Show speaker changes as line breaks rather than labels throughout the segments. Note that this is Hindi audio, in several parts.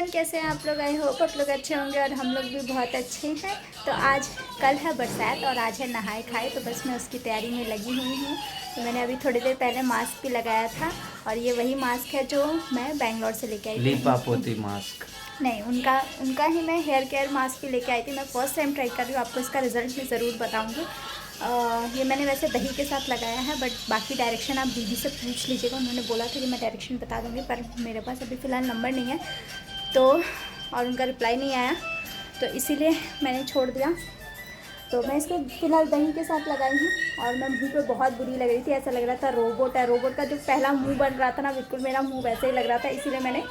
एवरीवन, कैसे हैं आप लोग। आई होप आप लोग अच्छे होंगे और हम लोग भी बहुत अच्छे हैं। तो आज कल है बरसात और आज है नहाए खाए, तो बस मैं उसकी तैयारी में लगी हुई हूँ। तो मैंने अभी थोड़ी देर पहले मास्क भी लगाया था और ये वही मास्क है जो मैं बेंगलोर से लेके आई थी।
लीपा पोती मास्क
नहीं, उनका ही मैं हेयर केयर मास्क भी लेके आई थी। मैं फर्स्ट टाइम ट्राई कर रही हूँ, आपको इसका रिज़ल्ट मैं ज़रूर बताऊँगी। ये मैंने वैसे दही के साथ लगाया है, बट बाकी डायरेक्शन आप दीदी से पूछ लीजिएगा। उन्होंने बोला था कि मैं डायरेक्शन बता दूँगी, पर मेरे पास अभी फ़िलहाल नंबर नहीं है तो, और उनका रिप्लाई नहीं आया, तो इसीलिए मैंने छोड़ दिया। तो मैं इसको फ़िलहाल दही के साथ लगाई हूँ और मैं मुँह पे बहुत बुरी लग रही थी। ऐसा लग रहा था रोबोट है। रोबोट का जो पहला मुंह बन रहा था ना, बिल्कुल मेरा मुंह वैसे ही लग रहा था। इसीलिए मैंने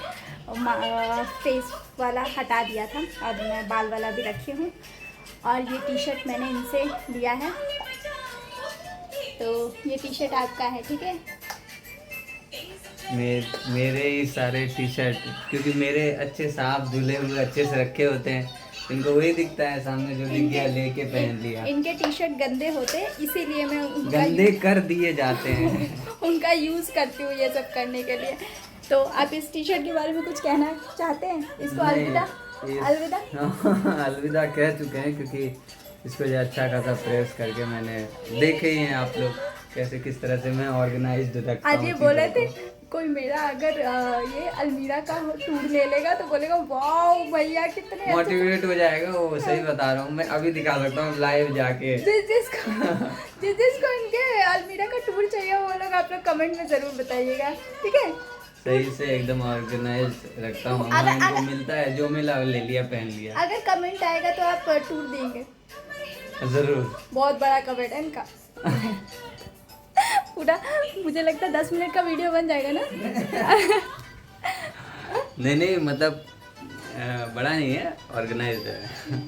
फेस वाला हटा दिया था और मैं बाल वाला भी रखी हूँ। और ये टी शर्ट मैंने इनसे लिया है, तो ये टी शर्ट आपका है, ठीक है।
मेरे ही सारे टी शर्ट, क्योंकि मेरे अच्छे साफ धुले हुए अच्छे से रखे होते हैं, इनको वही दिखता है सामने जो दिख गया लेके पहन लिया।
इनके टी शर्ट गंदे होते हैं, इसीलिए मैं
गंदे कर दिए जाते हैं
उनका यूज़ करती हूँ ये सब करने के लिए। तो आप इस टी शर्ट के बारे में कुछ कहना चाहते हैं? इसको अलविदा अलविदा
अलविदा कह चुके हैं, क्योंकि इसको जो अच्छा खासा प्रेस करके मैंने देखे ही हैं आप लोग कैसे किस तरह से मैं ऑर्गेनाइज्ड रखता हूँ।
आज ये बोले थे कोई मेरा अगर ये अलमीरा का टूर ले लेगा तो बोलेगा वाओ भैया कितने
मोटिवेट हो जाएगा वो। सही बता रहा हूँ, मैं अभी दिखा सकता हूँ लाइव जाके।
जिसको इनके अलमीरा का टूर चाहिए वो लोग आप लोग कमेंट में ज़रूर बताइएगा, ठीक है।
सही से एकदम ऑर्गेनाइज रखता हूँ। इनको मिलता है, जो मिला ले लिया पहन लिया।
अगर कमेंट आएगा तो आप टूर देंगे
जरूर।
बहुत बड़ा कमेंट है इनका पूरा मुझे लगता है 10 मिनट का वीडियो बन जाएगा ना
नहीं मतलब बड़ा नहीं है, ऑर्गेनाइज्ड है।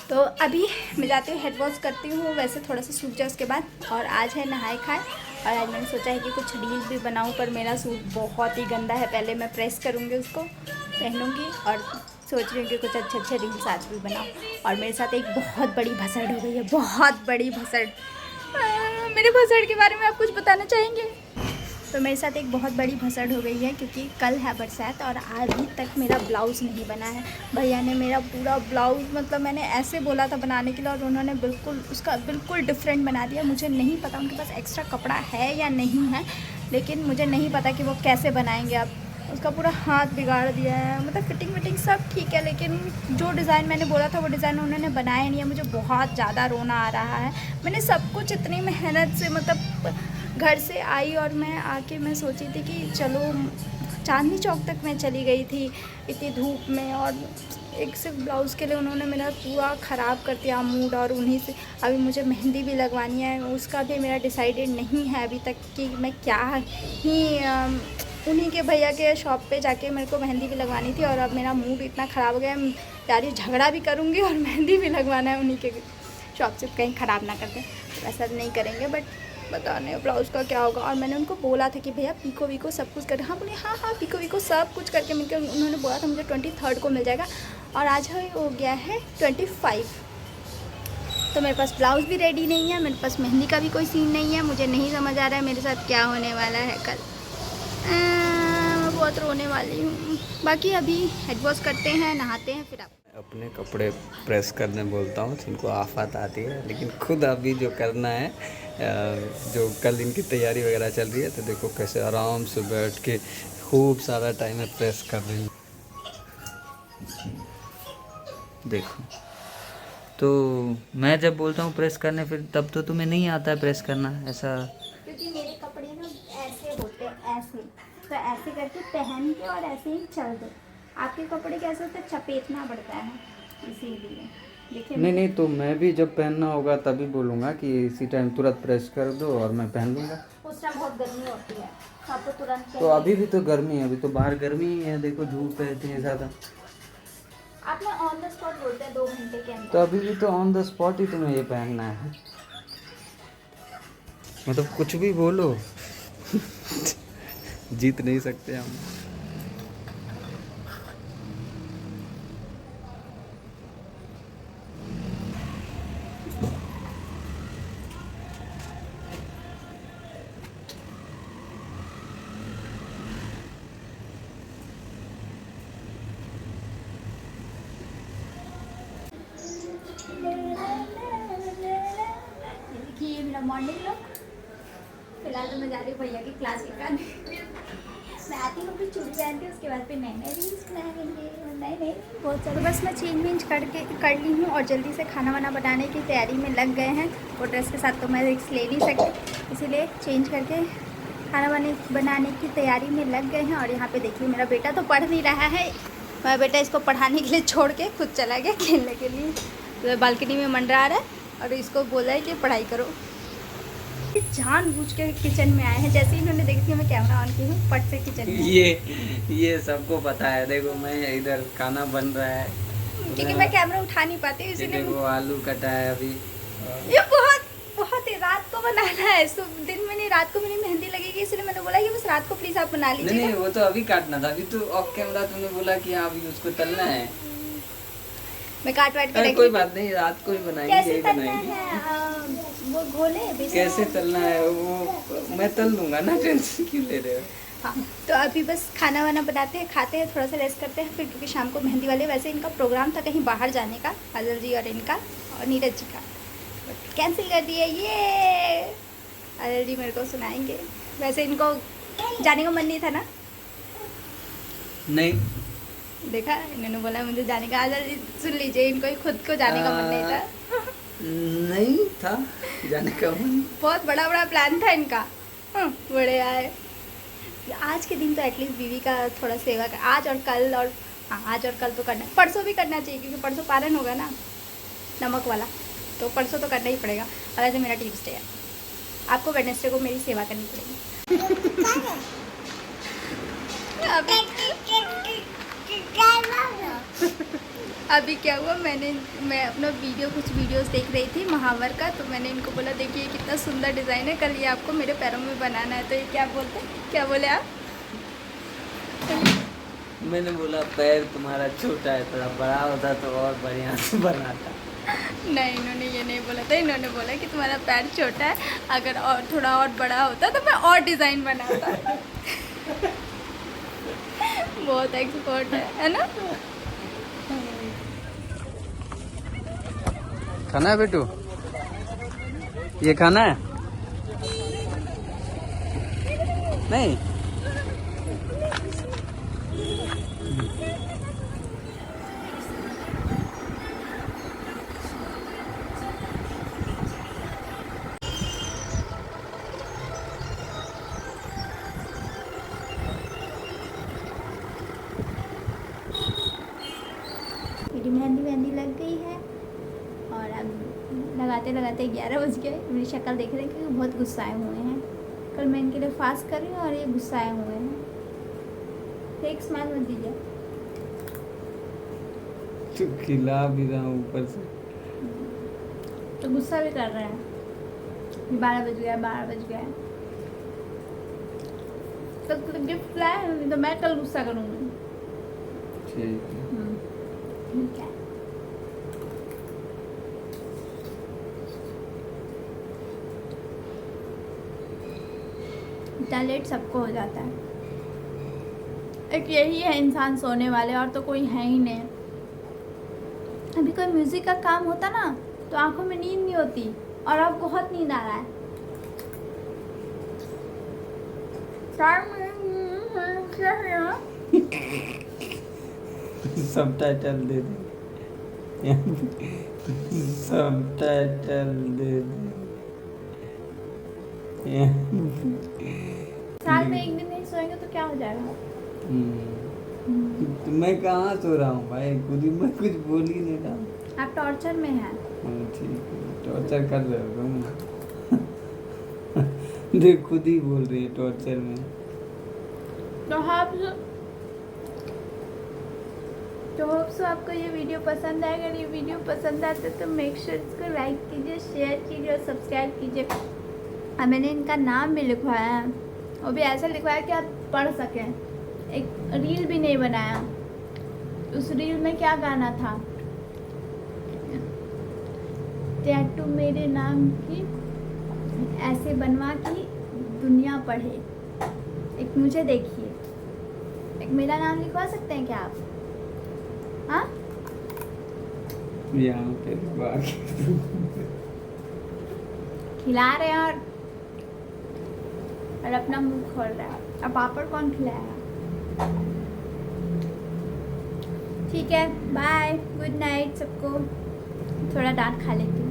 तो अभी मैं जाती हूँ, हेड वॉश करती हूँ, वैसे थोड़ा सा सूख जाए उसके बाद। और आज है नहाए खाए और आज मैंने सोचा है कि कुछ रील भी बनाऊँ, पर मेरा सूट बहुत ही गंदा है। पहले मैं प्रेस करूँगी उसको, पहनूँगी और सोच रही हूँ कि कुछ अच्छे रील्स आज भी बनाऊँ। और मेरे साथ एक बहुत बड़ी भसड़ हो गई है, बहुत बड़ी भसड़। मेरे भसड़ के बारे में आप कुछ बताना चाहेंगे? तो मेरे साथ एक बहुत बड़ी भसड़ हो गई है, क्योंकि कल है बरसात और अभी तक मेरा ब्लाउज़ नहीं बना है। भैया ने मेरा पूरा ब्लाउज़, मतलब मैंने ऐसे बोला था बनाने के लिए और उन्होंने उसका बिल्कुल डिफरेंट बना दिया। मुझे नहीं पता उनके पास एक्स्ट्रा कपड़ा है या नहीं है, लेकिन मुझे नहीं पता कि वो कैसे बनाएंगे। अब उसका पूरा हाथ बिगाड़ दिया है। मतलब फिटिंग सब ठीक है, लेकिन जो डिज़ाइन मैंने बोला था वो डिज़ाइन उन्होंने बनाया नहीं है। मुझे बहुत ज़्यादा रोना आ रहा है। मैंने सब कुछ इतनी मेहनत से, मतलब घर से आई और मैं आके मैं सोची थी कि चलो चांदनी चौक तक मैं चली गई थी इतनी धूप में, और एक सिर्फ ब्लाउज़ के लिए उन्होंने मेरा पूरा ख़राब कर दिया मूड। और उन्हीं से अभी मुझे मेहंदी भी लगवानी है, उसका भी मेरा डिसाइडेड नहीं है अभी तक कि मैं क्या ही उन्हीं के भैया के शॉप पे जाके मेरे को मेहंदी भी लगवानी थी। और अब मेरा मूड इतना ख़राब हो गया, यार झगड़ा भी करूँगी और मेहंदी भी लगवाना है उन्हीं के शॉप से, कहीं ख़राब ना कर दें। तो ऐसा नहीं करेंगे, बट पता नहीं ब्लाउज़ का क्या होगा। और मैंने उनको बोला था कि भैया पिको विको सब कुछ कर, हाँ बोले हाँ पिको विको सब कुछ करके मिलकर उन्होंने बोला था मुझे 23 को मिल जाएगा, और आज हो गया है 25। तो मेरे पास ब्लाउज़ भी रेडी नहीं है, मेरे पास मेहंदी का भी कोई सीन नहीं है। मुझे नहीं समझ आ रहा है मेरे साथ क्या होने वाला है कल। मैं बहुत रोने वाली हूँ। बाकी अभी हेड वॉश करते हैं, नहाते हैं, फिर आप
अपने कपड़े प्रेस करने बोलता हूँ जिनको आफत आती है, लेकिन खुद अभी जो करना है, जो कल इनकी तैयारी वगैरह चल रही है, तो देखो कैसे आराम से बैठ के खूब सारा टाइम में प्रेस कर रही हूँ। देखो, तो मैं जब बोलता हूँ प्रेस करने, फिर तब तो तुम्हें नहीं आता है प्रेस करना ऐसा।
क्योंकि मेरे कपड़े ना ऐसे होते हैं, ऐसे, तो ऐसे करके पहन के और ऐसे ही चल दो। आपके कपड़े कैसे होते हैं, चपेटना पड़ता है, इसीलिए देखिए।
नहीं, तो मैं भी जब पहनना होगा तभी बोलूँगा कि इसी टाइम तुरंत प्रेस कर दो और मैं पहन लूँगा।
उस टाइम बहुत गर्मी होती है, तो आपको तुरंत
तो अभी भी तो गर्मी है, अभी तो बाहर गर्मी ही है, देखो धूप है इतनी ज़्यादा।
आप ना ऑन द स्पॉट बोलते हैं 2 घंटे के अंदर।
तो अभी भी तो ऑन द स्पॉट ही तुम्हें ये पहनना है, मतलब कुछ भी बोलो जीत नहीं सकते हम।
Morning look. फिलहाल तो मैं जा रही हूँ भैया की क्लास लगाने। मैं आती हूँ फिर चूड़ी पहनती हूँ, उसके बाद फिर नए नए रील्स बनाएंगे और नए बहुत सारे। बस मैं चेंज वेंज कर ली हूँ और जल्दी से खाना वाना बनाने की तैयारी में लग गए हैं। वो ड्रेस के साथ तो मैं रिस्क ले नहीं सकती, इसीलिए चेंज करके खाना बनाने की तैयारी में लग गए हैं। और यहाँ पे देखिए मेरा बेटा तो पढ़ नहीं रहा है, मेरा बेटा इसको पढ़ाने के लिए छोड़ के खुद चला गया खेलने के लिए। तो बालकनी में मंडरा रहा है और इसको बोला है कि पढ़ाई करो। जानबूझ के किचन में आए हैं, जैसे ही इन्होंने देखी मैं कैमरा ऑन की हूँ पट से किचन में।
ये सबको पता है। देखो मैं इधर खाना बन रहा है
क्योंकि मैं कैमरा उठा नहीं पाती हूँ, इसीलिए।
देखो आलू कटा है अभी।
ये बहुत ही रात को बनाना है, दिन में नहीं, रात को मेरी मेहंदी लगेगी, इसलिए मैंने बोला कि बस रात को प्लीज आप बना लीजिए।
नहीं वो तो अभी काटना था, अभी तो ऑफ कैमरा तुमने बोला कि हाँ अभी उसको तलना है।
मैं काट वाट के
कोई बात नहीं, रात को ही बनाएंगे।
कैसे तलना है वो घोले
कैसे तलना है वो मैं तल दूंगा ना, टेंशन क्यों ले रहे हो।
हाँ, तो अभी बस खाना वाना बनाते हैं, खाते हैं, थोड़ा सा रेस्ट करते हैं फिर, क्योंकि शाम को मेहंदी वाले, वैसे इनका प्रोग्राम था कहीं बाहर जाने का, अजल जी और इनका और नीरज जी का, बट कैंसिल कर दिए। ये अजल जी मेरे को सुनाएंगे, वैसे इनको जाने का मन नहीं था ना।
नहीं
देखा, इन्होंने बोला मुझे जाने का, अजल जी सुन लीजिए, इनको खुद को जाने का मन नहीं था।
नहीं था जाने का मन।
बहुत बड़ा प्लान था इनका। बड़े आए आज के दिन तो एटलीस्ट बीवी का थोड़ा सेवा कर, आज और कल, और हाँ आज और कल तो करना है, परसों भी करना चाहिए क्योंकि परसों पारण होगा ना नमक वाला, तो परसों तो करना ही पड़ेगा। और ऐसे मेरा ट्यूसडे है, आपको वेडनेसडे को मेरी सेवा करनी पड़ेगी। अभी क्या हुआ, मैं अपना कुछ वीडियोस देख रही थी महावर का, तो मैंने इनको बोला देखिए कितना सुंदर डिज़ाइन है, कल ये आपको मेरे पैरों में बनाना है। तो ये क्या बोले आप?
मैंने बोला पैर तुम्हारा छोटा है, थोड़ा बड़ा होता तो और बढ़िया से बनाता।
नहीं, इन्होंने ये नहीं बोला था, इन्होंने बोला कि तुम्हारा पैर छोटा है, अगर और थोड़ा और बड़ा होता तो मैं और डिज़ाइन बनाता। बहुत एक्सपर्ट है ना।
खाना है बेटू, ये खाना है नहीं।
मेरी मेहंदी लग गई है और अब लगाते 11 बज गए। मेरी शक्ल देख रहे हैं क्योंकि बहुत गुस्साए हुए हैं, कल मैं इनके लिए फास्ट कर रही हूँ और ये गुस्साए हुए हैं। एक स्माइल मत दीजिए।
तो खिला भी रहा हूँ ऊपर से,
तो गुस्सा भी कर रहे हैं। 12 बज गया तो गिफ्ट लाए, नहीं तो मैं कल गुस्सा करूँगी।
ठीक है।
ठीक है। इतना लेट सबको हो जाता है, एक यही है इंसान सोने वाले, और तो कोई है ही नहीं। अभी कोई म्यूजिक का काम होता ना तो आंखों में नींद नहीं होती, और अब बहुत नींद आ रहा है।
सबटाइटल दे दे, सबटाइटल दे दे।
साल में एक दिन नहीं सोएंगे तो क्या हो जाएगा?
तो मैं कहाँ सो रहा हूँ भाई, खुद ही मैं कुछ बोल ही नहीं रहा।
आप टॉर्चर में हैं।
ठीक है, टॉर्चर कर रहे हो तुम। देख खुद ही बोल रही है टॉर्चर में।
तो होप सो आपको ये वीडियो पसंद आएगा। अगर ये वीडियो पसंद आते तो मेक श्योर इसको लाइक कीजिए, शेयर कीजिए और सब्सक्राइब कीजिए। और मैंने इनका नाम भी लिखवाया है, वो भी ऐसा लिखवाया कि आप पढ़ सकें। एक रील भी नहीं बनाया, उस रील में क्या गाना था, टैटू मेरे नाम की ऐसे बनवा की दुनिया पढ़े। एक मुझे देखिए, एक मेरा नाम लिखवा सकते हैं क्या आप? हाँ,
यहाँ पे
खिला रहे हैं और अपना मुंह खोल रहा है। अब पापड़ कौन खिलाएगा? ठीक है, बाय, गुड नाइट सबको। थोड़ा डांट खा लेती हूँ।